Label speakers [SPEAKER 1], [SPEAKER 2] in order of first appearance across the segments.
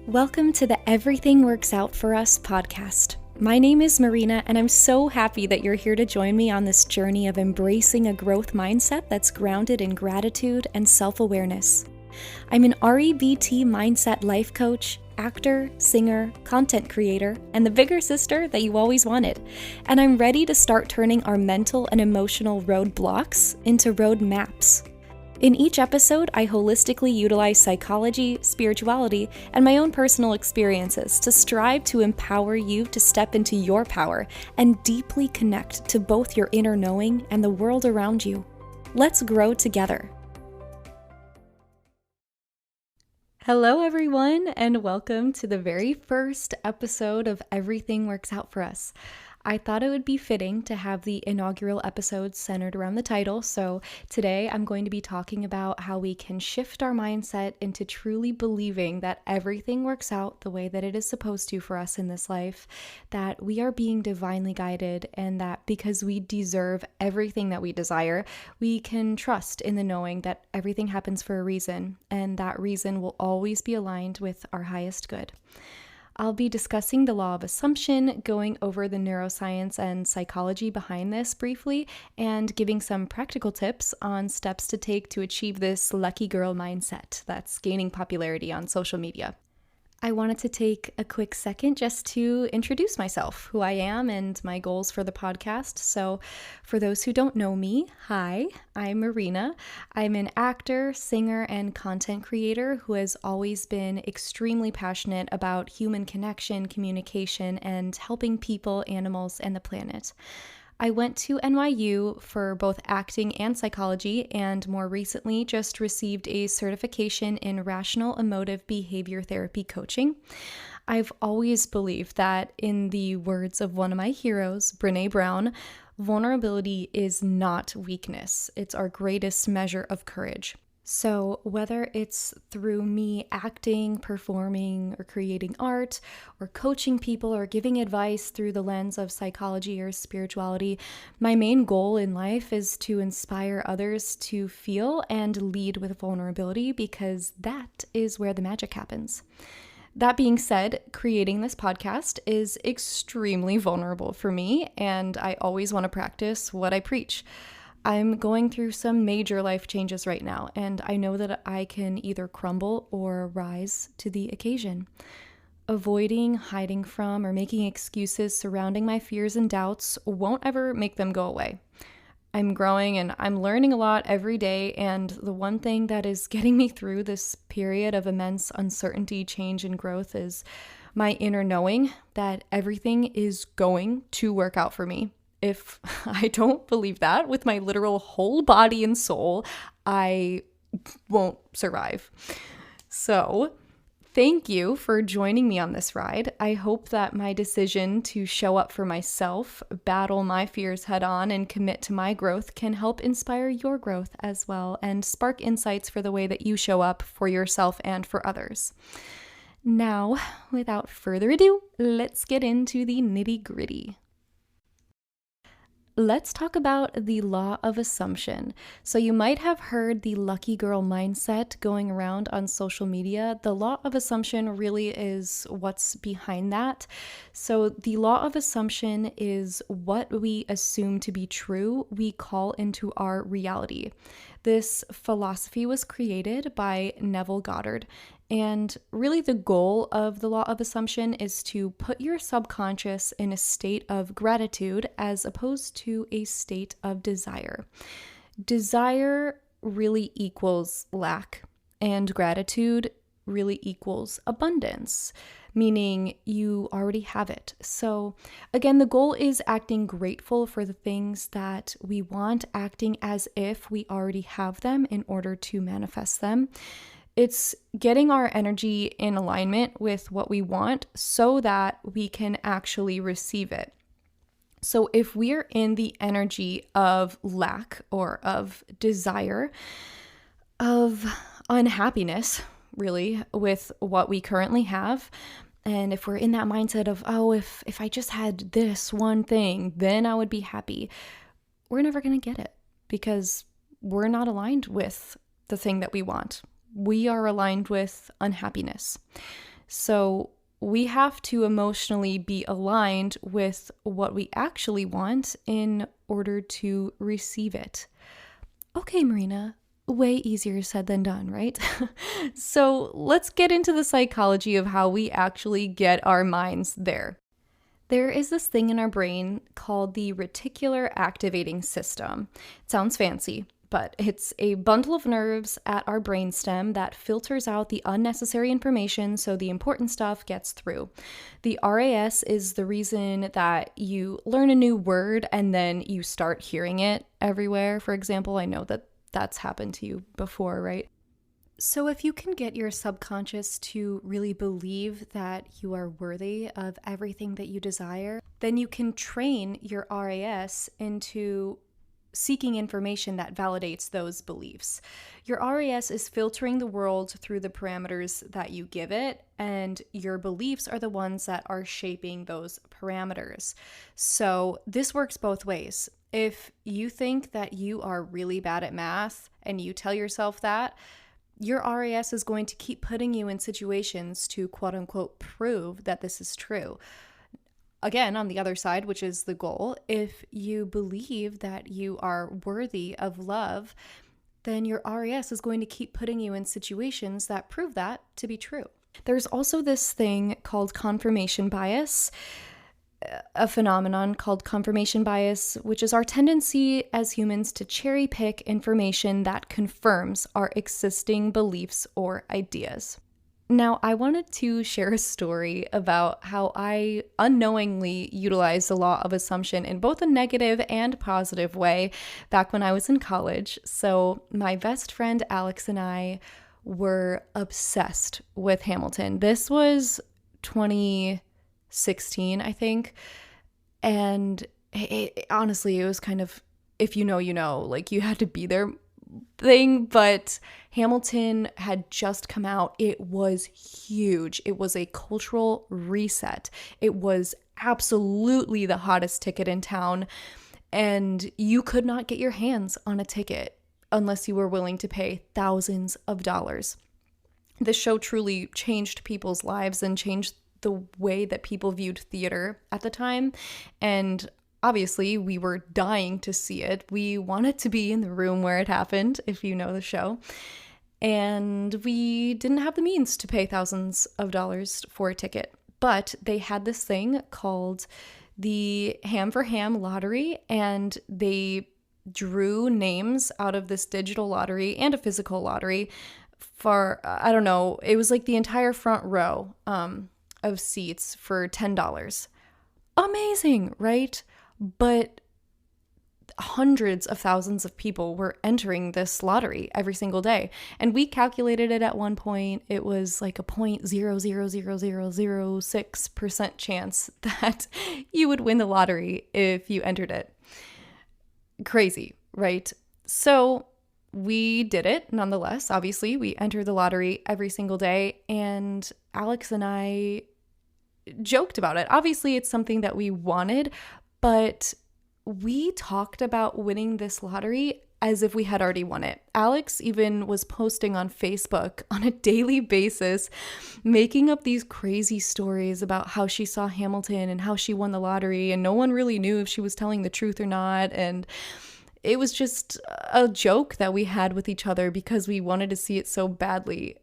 [SPEAKER 1] Welcome to the Everything Works Out for Us podcast. My name is Marina, and I'm so happy that you're here to join me on this journey of embracing a growth mindset that's grounded in gratitude and self-awareness. I'm an REBT mindset life coach, actor, singer, content creator, and the bigger sister that you always wanted. And I'm ready to start turning our mental and emotional roadblocks into road maps. In each episode, I holistically utilize psychology, spirituality, and my own personal experiences to strive to empower you to step into your power and deeply connect to both your inner knowing and the world around you. Let's grow together. Hello, everyone, and welcome to the very first episode of Everything Works Out for Us. I thought it would be fitting to have the inaugural episode centered around the title, so today I'm going to be talking about how we can shift our mindset into truly believing that everything works out the way that it is supposed to for us in this life, that we are being divinely guided, and that because we deserve everything that we desire, we can trust in the knowing that everything happens for a reason, and that reason will always be aligned with our highest good. I'll be discussing the law of assumption, going over the neuroscience and psychology behind this briefly, and giving some practical tips on steps to take to achieve this lucky girl mindset that's gaining popularity on social media. I wanted to take a quick second just to introduce myself, who I am, and my goals for the podcast. So for those who don't know me, hi, I'm Marina. I'm an actor, singer, and content creator who has always been extremely passionate about human connection, communication, and helping people, animals, and the planet. I went to NYU for both acting and psychology, and more recently just received a certification in rational emotive behavior therapy coaching. I've always believed that, in the words of one of my heroes, Brené Brown, vulnerability is not weakness. It's our greatest measure of courage. So whether it's through me acting, performing, or creating art, or coaching people, or giving advice through the lens of psychology or spirituality, my main goal in life is to inspire others to feel and lead with vulnerability, because that is where the magic happens. That being said, creating this podcast is extremely vulnerable for me, and I always want to practice what I preach. I'm going through some major life changes right now, and I know that I can either crumble or rise to the occasion. Avoiding, hiding from, or making excuses surrounding my fears and doubts won't ever make them go away. I'm growing and I'm learning a lot every day, and the one thing that is getting me through this period of immense uncertainty, change, and growth is my inner knowing that everything is going to work out for me. If I don't believe that with my literal whole body and soul, I won't survive. So, thank you for joining me on this ride. I hope that my decision to show up for myself, battle my fears head on, and commit to my growth can help inspire your growth as well and spark insights for the way that you show up for yourself and for others. Now, without further ado, let's get into the nitty-gritty. Let's talk about the law of assumption. So you might have heard the lucky girl mindset going around on social media. The law of assumption really is what's behind that. So the law of assumption is what we assume to be true, we call into our reality. This philosophy was created by Neville Goddard. And really the goal of the law of assumption is to put your subconscious in a state of gratitude as opposed to a state of desire. Desire really equals lack, and gratitude really equals abundance, meaning you already have it. So again, the goal is acting grateful for the things that we want, acting as if we already have them in order to manifest them. It's getting our energy in alignment with what we want so that we can actually receive it. So if we're in the energy of lack or of desire, of unhappiness, really, with what we currently have, and if we're in that mindset of, oh, if I just had this one thing, then I would be happy, we're never going to get it because we're not aligned with the thing that we want. We are aligned with unhappiness. So we have to emotionally be aligned with what we actually want in order to receive it. Okay, Marina, way easier said than done, right? So let's get into the psychology of how we actually get our minds there. There is this thing in our brain called the Reticular Activating System. It sounds fancy, but it's a bundle of nerves at our brainstem that filters out the unnecessary information so the important stuff gets through. The RAS is the reason that you learn a new word and then you start hearing it everywhere. For example, I know that that's happened to you before, right? So, if you can get your subconscious to really believe that you are worthy of everything that you desire, then you can train your RAS into seeking information that validates those beliefs. Your RAS is filtering the world through the parameters that you give it, and your beliefs are the ones that are shaping those parameters. So, this works both ways. If you think that you are really bad at math and you tell yourself that, your RAS is going to keep putting you in situations to quote unquote prove that this is true. Again, on the other side, which is the goal, if you believe that you are worthy of love, then your RAS is going to keep putting you in situations that prove that to be true. There's also this thing called confirmation bias, a phenomenon called confirmation bias, which is our tendency as humans to cherry pick information that confirms our existing beliefs or ideas. Now, I wanted to share a story about how I unknowingly utilized the law of assumption in both a negative and positive way back when I was in college. So, my best friend Alex and I were obsessed with Hamilton. This was 2016, I think. And honestly, it was kind of, if you know, you know, like you had to be there thing, but Hamilton had just come out. It was huge. It was a cultural reset. It was absolutely the hottest ticket in town, and you could not get your hands on a ticket unless you were willing to pay thousands of dollars. This show truly changed people's lives and changed the way that people viewed theater at the time, and obviously, we were dying to see it. We wanted to be in the room where it happened, if you know the show. And we didn't have the means to pay thousands of dollars for a ticket. But they had this thing called the Ham for Ham lottery, and they drew names out of this digital lottery and a physical lottery for, I don't know, it was like the entire front row of seats for $10. Amazing, right? But hundreds of thousands of people were entering this lottery every single day. And we calculated it at one point. It was like a 0.0000006% chance that you would win the lottery if you entered it. Crazy, right? So we did it nonetheless. Obviously, we entered the lottery every single day. And Alex and I joked about it. Obviously, it's something that we wanted, but we talked about winning this lottery as if we had already won it. Alex even was posting on Facebook on a daily basis, making up these crazy stories about how she saw Hamilton and how she won the lottery, and no one really knew if she was telling the truth or not. And it was just a joke that we had with each other because we wanted to see it so badly.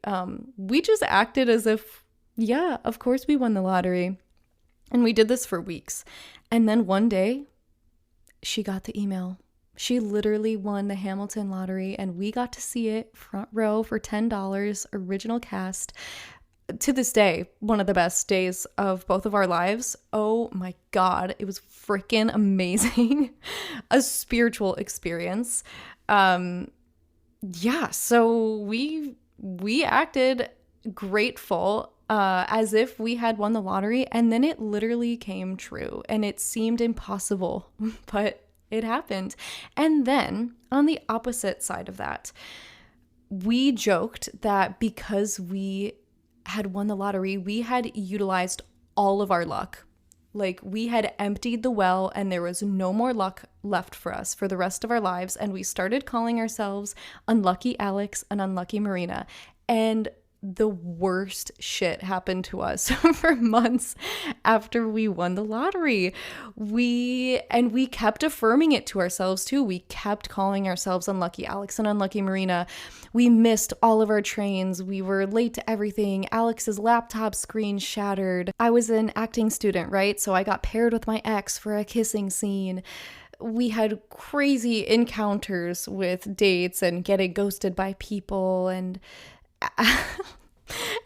[SPEAKER 1] We just acted as if, yeah, of course we won the lottery. And we did this for weeks. And then one day, she got the email. She literally won the Hamilton lottery, and we got to see it front row for $10, original cast. To this day, one of the best days of both of our lives. Oh my God, it was freaking amazing. A spiritual experience. So we acted grateful, as if we had won the lottery, and then it literally came true, and it seemed impossible, but it happened. And then on the opposite side of that, we joked that because we had won the lottery, we had utilized all of our luck. Like, we had emptied the well and there was no more luck left for us for the rest of our lives, and we started calling ourselves Unlucky Alex and Unlucky Marina. And the worst shit happened to us for months after we won the lottery. We kept affirming it to ourselves too. We kept calling ourselves unlucky Alex and unlucky Marina. We missed all of our trains. We were late to everything. Alex's laptop screen shattered. I was an acting student, right? So I got paired with my ex for a kissing scene. We had crazy encounters with dates and getting ghosted by people. And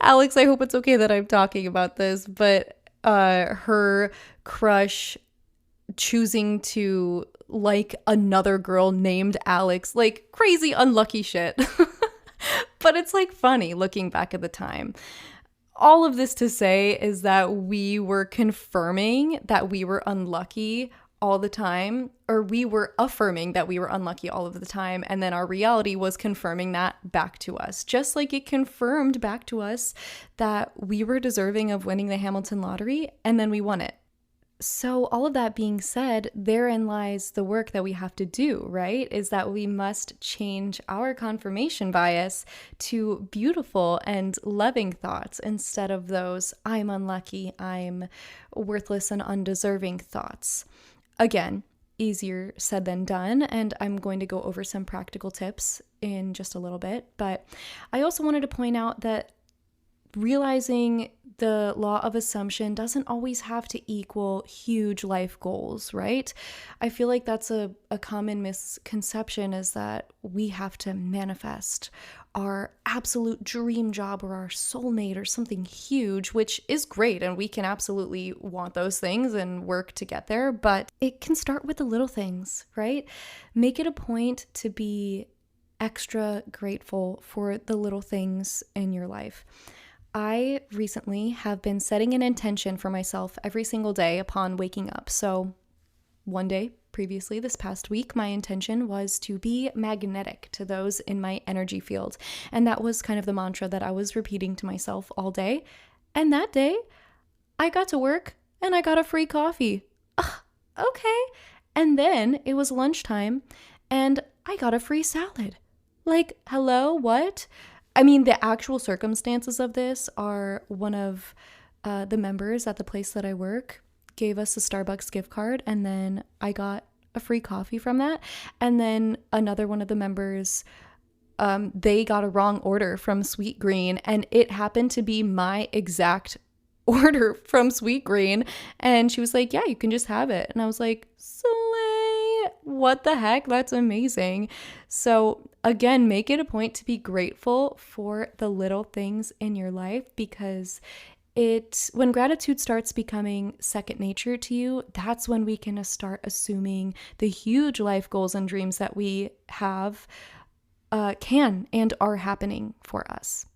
[SPEAKER 1] Alex, I hope it's okay that I'm talking about this, but her crush choosing to like another girl named Alex, like crazy unlucky shit. But it's like funny looking back at the time. All of this to say is that we were confirming that we were unlucky all the time, or we were affirming that we were unlucky all of the time, and then our reality was confirming that back to us, just like it confirmed back to us that we were deserving of winning the Hamilton lottery, and then we won it. So all of that being said, therein lies the work that we have to do, right? Is that we must change our confirmation bias to beautiful and loving thoughts instead of those I'm unlucky, I'm worthless and undeserving thoughts. Again, easier said than done, and I'm going to go over some practical tips in just a little bit. But I also wanted to point out that realizing the law of assumption doesn't always have to equal huge life goals, right? I feel like that's a common misconception, is that we have to manifest our absolute dream job or our soulmate or something huge, which is great, and we can absolutely want those things and work to get there, but it can start with the little things, right? Make it a point to be extra grateful for the little things in your life. I recently have been setting an intention for myself every single day upon waking up. So one day previously, this past week, my intention was to be magnetic to those in my energy field. And that was kind of the mantra that I was repeating to myself all day. And that day, I got to work and I got a free coffee. Okay. And then it was lunchtime and I got a free salad. Like, hello, what? I mean, the actual circumstances of this are one of the members at the place that I work gave us a Starbucks gift card, and then I got a free coffee from that. And then another one of the members, they got a wrong order from Sweet Green, and it happened to be my exact order from Sweet Green. And she was like, yeah, you can just have it. And I was like, slay, what the heck? That's amazing. So again, make it a point to be grateful for the little things in your life, because when gratitude starts becoming second nature to you, that's when we can start assuming the huge life goals and dreams that we have can and are happening for us.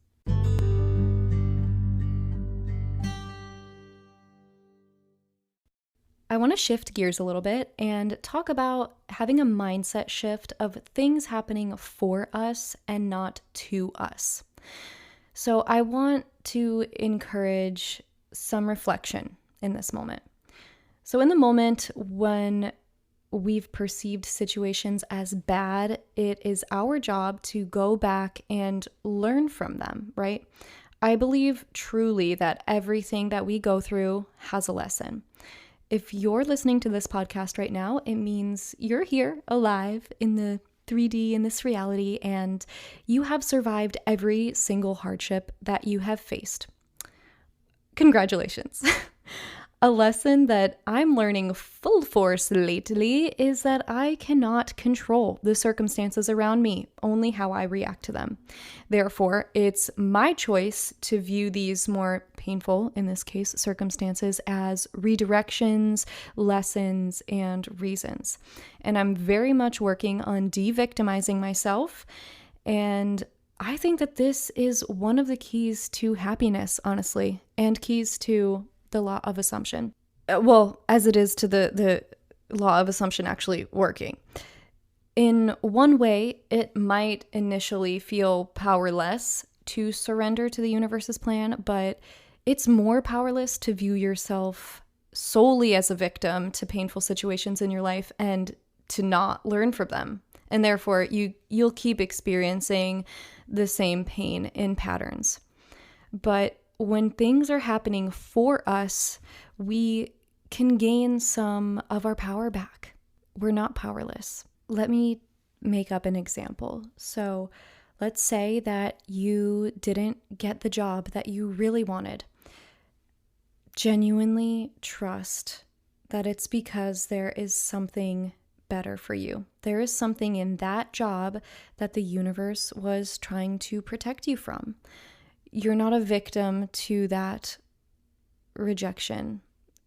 [SPEAKER 1] I want to shift gears a little bit and talk about having a mindset shift of things happening for us and not to us. So I want to encourage some reflection in this moment. So in the moment when we've perceived situations as bad, it is our job to go back and learn from them, right? I believe truly that everything that we go through has a lesson. If you're listening to this podcast right now, it means you're here alive in the 3D in this reality, and you have survived every single hardship that you have faced. Congratulations. A lesson that I'm learning full force lately is that I cannot control the circumstances around me, only how I react to them. Therefore, it's my choice to view these more painful, in this case, circumstances as redirections, lessons, and reasons. And I'm very much working on de-victimizing myself, and I think that this is one of the keys to happiness, honestly, and keys to the law of assumption. Well, as it is to the law of assumption actually working. In one way, it might initially feel powerless to surrender to the universe's plan, but it's more powerless to view yourself solely as a victim to painful situations in your life and to not learn from them. And therefore, you'll keep experiencing the same pain in patterns. But when things are happening for us, we can gain some of our power back. We're not powerless. Let me make up an example. So let's say that you didn't get the job that you really wanted. Genuinely trust that it's because there is something better for you. There is something in that job that the universe was trying to protect you from. You're not a victim to that rejection.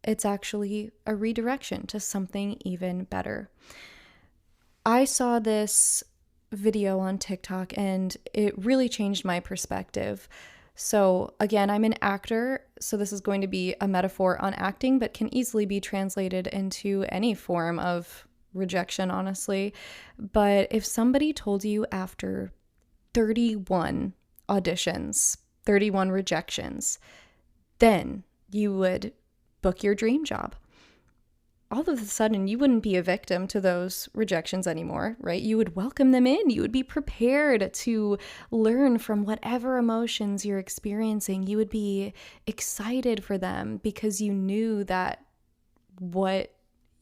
[SPEAKER 1] It's actually a redirection to something even better. I saw this video on TikTok and it really changed my perspective. So again, I'm an actor, so this is going to be a metaphor on acting, but can easily be translated into any form of rejection, honestly. But if somebody told you after 31 auditions, 31 rejections, then you would book your dream job, all of a sudden you wouldn't be a victim to those rejections anymore, right? You would welcome them in. You would be prepared to learn from whatever emotions you're experiencing. You would be excited for them because you knew that what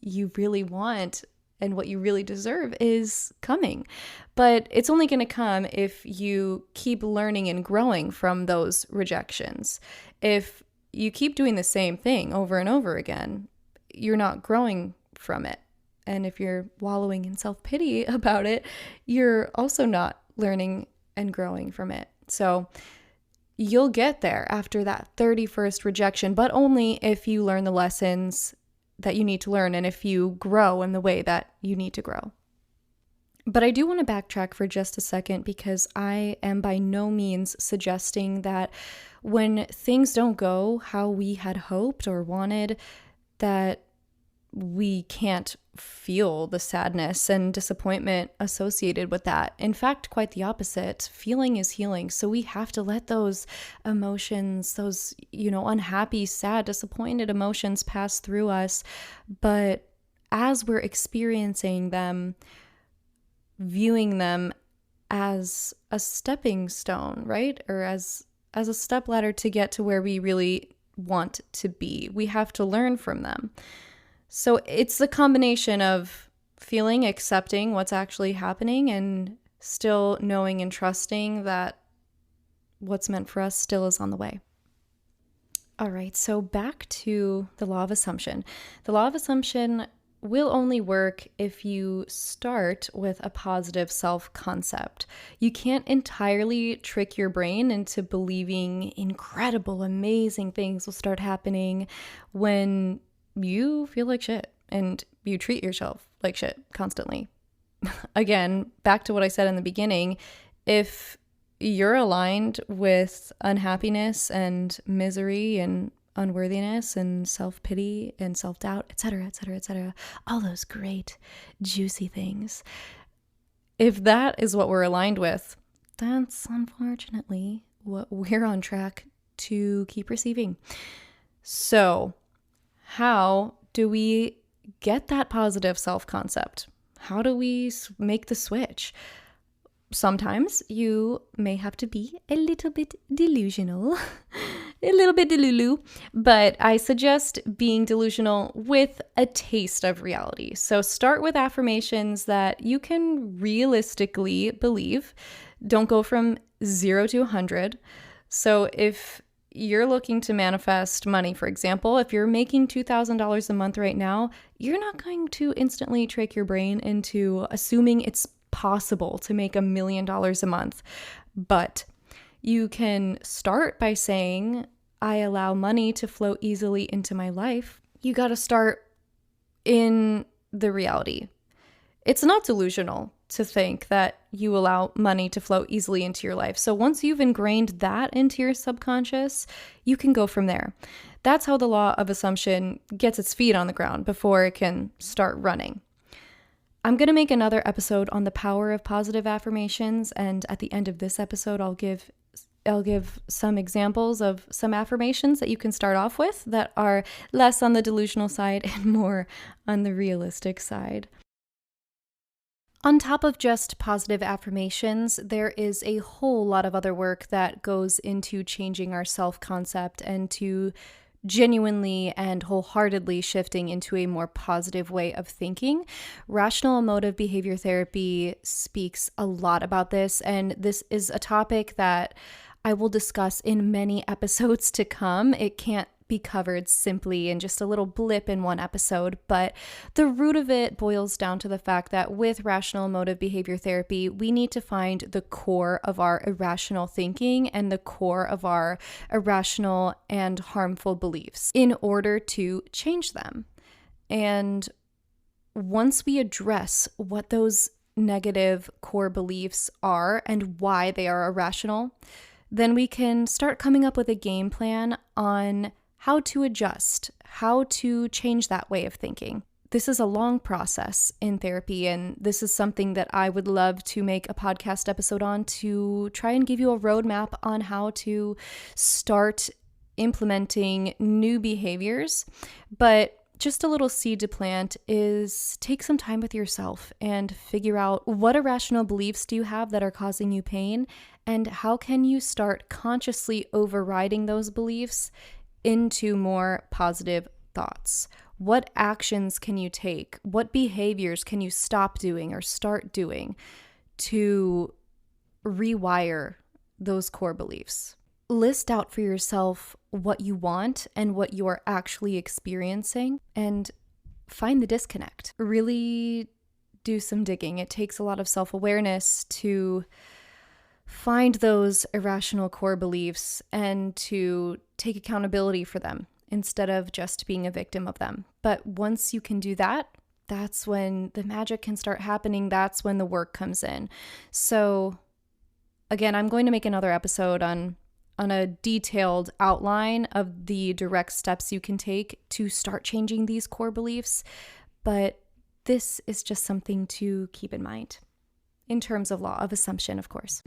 [SPEAKER 1] you really want and what you really deserve is coming. But it's only going to come if you keep learning and growing from those rejections. If you keep doing the same thing over and over again, you're not growing from it. And if you're wallowing in self-pity about it, you're also not learning and growing from it. So you'll get there after that 31st rejection, but only if you learn the lessons that you need to learn and if you grow in the way that you need to grow. But I do want to backtrack for just a second because I am by no means suggesting that when things don't go how we had hoped or wanted, that we can't feel the sadness and disappointment associated with that. In fact, quite the opposite. Feeling is healing. So we have to let those emotions, those, unhappy, sad, disappointed emotions pass through us. But as we're experiencing them, viewing them as a stepping stone, right? Or as a stepladder to get to where we really want to be. We have to learn from them. So it's the combination of feeling, accepting what's actually happening, and still knowing and trusting that what's meant for us still is on the way. All right, so back to the law of assumption. The law of assumption will only work if you start with a positive self-concept. You can't entirely trick your brain into believing incredible, amazing things will start happening when you feel like shit and you treat yourself like shit constantly. Again, back to what I said in the beginning, if you're aligned with unhappiness and misery and unworthiness and self-pity and self-doubt, etc., etc., etc., all those great, juicy things. If that is what we're aligned with, that's unfortunately what we're on track to keep receiving. So, how do we get that positive self-concept? How do we make the switch? Sometimes you may have to be a little bit delusional, a little bit delulu, but I suggest being delusional with a taste of reality. So start with affirmations that you can realistically believe. Don't go from 0 to 100. So if you're looking to manifest money, for example, if you're making $2,000 a month right now, you're not going to instantly trick your brain into assuming it's possible to make $1 million a month. But you can start by saying, I allow money to flow easily into my life. You got to start in the reality. It's not delusional to think that you allow money to flow easily into your life. So once you've ingrained that into your subconscious, you can go from there. That's how the law of assumption gets its feet on the ground before it can start running. I'm going to make another episode on the power of positive affirmations, and at the end of this episode, I'll give some examples of some affirmations that you can start off with that are less on the delusional side and more on the realistic side. On top of just positive affirmations, there is a whole lot of other work that goes into changing our self-concept and to genuinely and wholeheartedly shifting into a more positive way of thinking. Rational emotive behavior therapy speaks a lot about this, and this is a topic that I will discuss in many episodes to come. It can't be covered simply in just a little blip in one episode, but the root of it boils down to the fact that with rational emotive behavior therapy, we need to find the core of our irrational thinking and the core of our irrational and harmful beliefs in order to change them. And once we address what those negative core beliefs are and why they are irrational, then we can start coming up with a game plan on how to adjust, how to change that way of thinking. This is a long process in therapy, and this is something that I would love to make a podcast episode on to try and give you a roadmap on how to start implementing new behaviors. But just a little seed to plant is take some time with yourself and figure out what irrational beliefs do you have that are causing you pain, and how can you start consciously overriding those beliefs into more positive thoughts. What actions can you take? What behaviors can you stop doing or start doing to rewire those core beliefs? List out for yourself what you want and what you are actually experiencing, and find the disconnect. Really do some digging. It takes a lot of self-awareness to find those irrational core beliefs and to take accountability for them instead of just being a victim of them. But once you can do that, that's when the magic can start happening. That's when the work comes in. So again, I'm going to make another episode on a detailed outline of the direct steps you can take to start changing these core beliefs. But this is just something to keep in mind in terms of law of assumption, of course.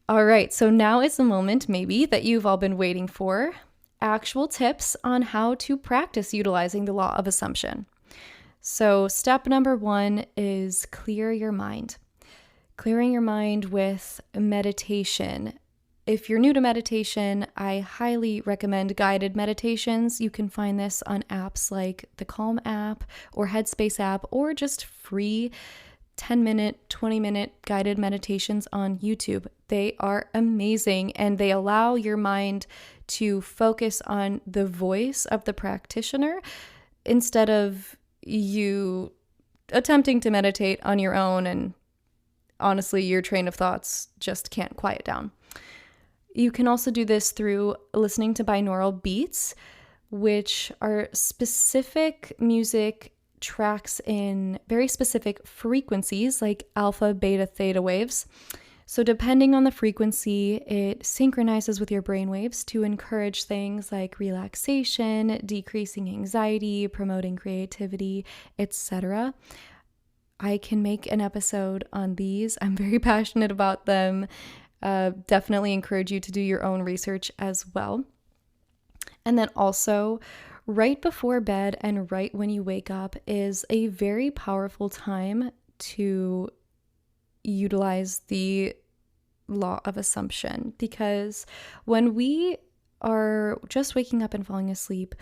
[SPEAKER 1] All right, so now is the moment maybe that you've all been waiting for. Actual tips on how to practice utilizing the law of assumption. So step number 1 is clear your mind. Clearing your mind with meditation. If you're new to meditation, I highly recommend guided meditations. You can find this on apps like the Calm app or Headspace app, or just free 10-minute, 20-minute guided meditations on YouTube. They are amazing, and they allow your mind to focus on the voice of the practitioner instead of you attempting to meditate on your own, and honestly, your train of thoughts just can't quiet down. You can also do this through listening to binaural beats, which are specific music tracks in very specific frequencies like alpha, beta, theta waves. So depending on the frequency, it synchronizes with your brain waves to encourage things like relaxation, decreasing anxiety, promoting creativity, etc. I can make an episode on these. I'm very passionate about them. Definitely encourage you to do your own research as well. And then also, right before bed and right when you wake up is a very powerful time to utilize the law of assumption, because when we are just waking up and falling asleep,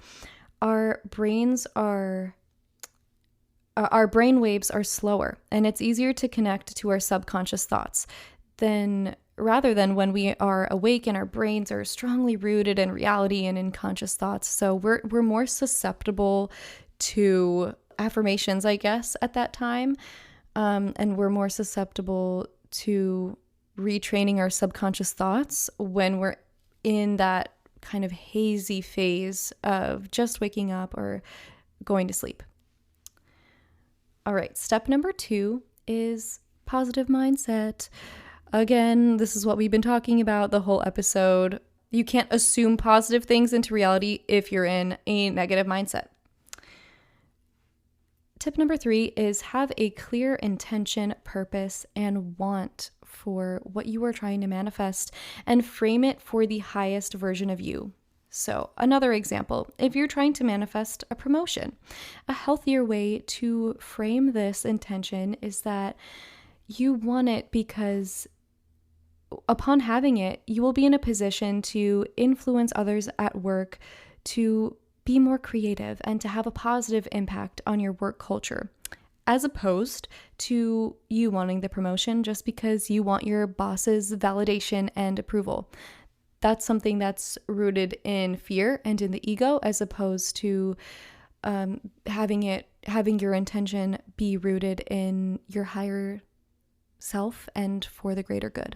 [SPEAKER 1] our brain waves are slower, and it's easier to connect to our subconscious thoughts rather than when we are awake and our brains are strongly rooted in reality and in conscious thoughts. So we're more susceptible to affirmations, I guess, at that time. And we're more susceptible to retraining our subconscious thoughts when we're in that kind of hazy phase of just waking up or going to sleep. All right, step number 2 is positive mindset. Again, this is what we've been talking about the whole episode. You can't assume positive things into reality if you're in a negative mindset. Tip number 3 is have a clear intention, purpose, and want for what you are trying to manifest, and frame it for the highest version of you. So, another example, if you're trying to manifest a promotion, a healthier way to frame this intention is that you want it because upon having it, you will be in a position to influence others at work to be more creative and to have a positive impact on your work culture, as opposed to you wanting the promotion just because you want your boss's validation and approval. That's something that's rooted in fear and in the ego, as opposed to having your intention be rooted in your higher self and for the greater good.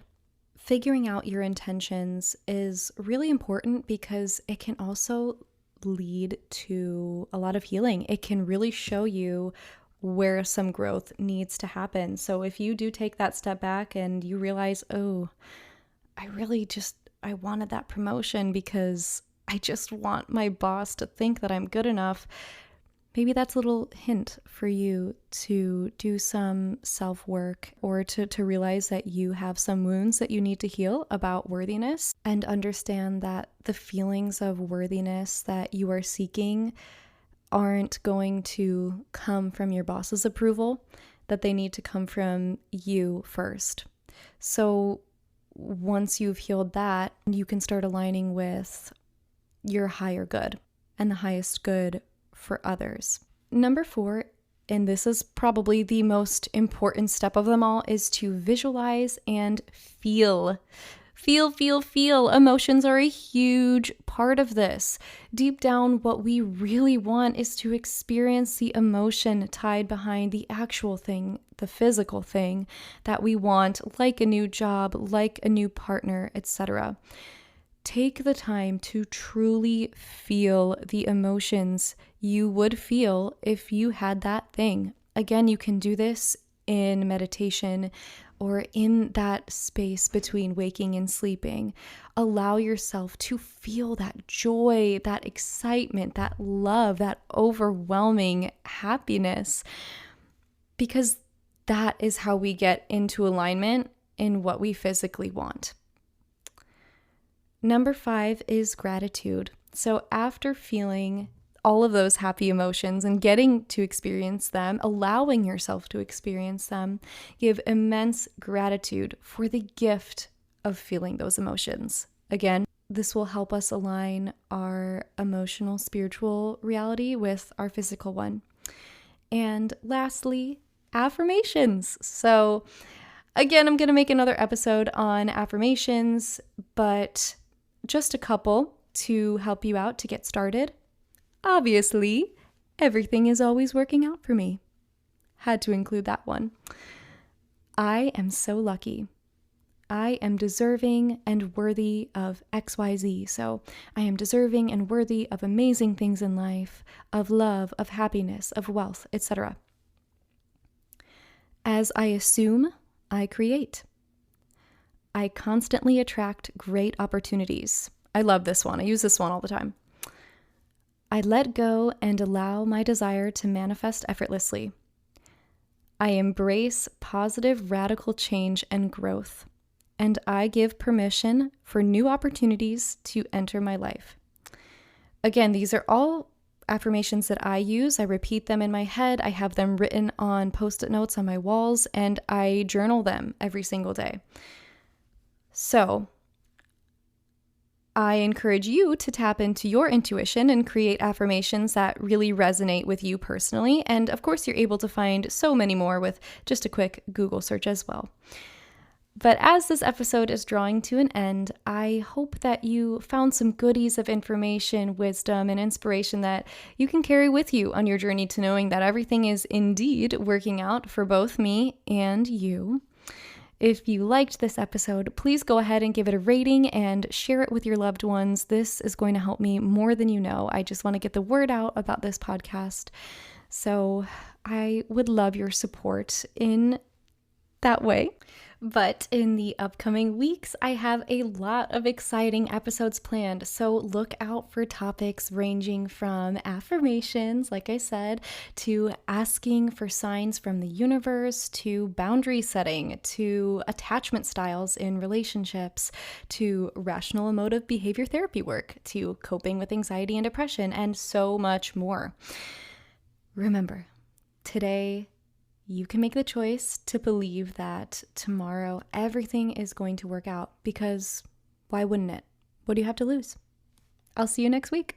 [SPEAKER 1] Figuring out your intentions is really important because it can also lead to a lot of healing. It can really show you where some growth needs to happen. So if you do take that step back and you realize, oh, I wanted that promotion because I just want my boss to think that I'm good enough, maybe that's a little hint for you to do some self-work or to realize that you have some wounds that you need to heal about worthiness, and understand that the feelings of worthiness that you are seeking aren't going to come from your boss's approval, that they need to come from you first. So once you've healed that, you can start aligning with your higher good and the highest good for others. Number 4, and this is probably the most important step of them all, is to visualize and feel. Feel. Emotions are a huge part of this. Deep down, what we really want is to experience the emotion tied behind the actual thing, the physical thing that we want, like a new job, like a new partner, etc. Take the time to truly feel the emotions you would feel if you had that thing. Again, you can do this in meditation or in that space between waking and sleeping. Allow yourself to feel that joy, that excitement, that love, that overwhelming happiness, because that is how we get into alignment in what we physically want. Number 5 is gratitude. So after feeling all of those happy emotions and getting to experience them, allowing yourself to experience them, give immense gratitude for the gift of feeling those emotions. Again, this will help us align our emotional, spiritual reality with our physical one. And lastly, affirmations. So again, I'm going to make another episode on affirmations, but just a couple to help you out to get started. Obviously, everything is always working out for me. Had to include that one. I am so lucky. I am deserving and worthy of XYZ. So I am deserving and worthy of amazing things in life, of love, of happiness, of wealth, etc. As I assume, I create. I constantly attract great opportunities. I love this one. I use this one all the time. I let go and allow my desire to manifest effortlessly. I embrace positive, radical change and growth, and I give permission for new opportunities to enter my life. Again, these are all affirmations that I use. I repeat them in my head. I have them written on Post-it notes on my walls, and I journal them every single day. So I encourage you to tap into your intuition and create affirmations that really resonate with you personally. And of course, you're able to find so many more with just a quick Google search as well. But as this episode is drawing to an end, I hope that you found some goodies of information, wisdom, and inspiration that you can carry with you on your journey to knowing that everything is indeed working out for both me and you. If you liked this episode, please go ahead and give it a rating and share it with your loved ones. This is going to help me more than you know. I just want to get the word out about this podcast. So I would love your support in that way. But in the upcoming weeks, I have a lot of exciting episodes planned. So look out for topics ranging from affirmations, like I said, to asking for signs from the universe, to boundary setting, to attachment styles in relationships, to rational emotive behavior therapy work, to coping with anxiety and depression, and so much more. Remember, today, you can make the choice to believe that tomorrow everything is going to work out, because why wouldn't it? What do you have to lose? I'll see you next week.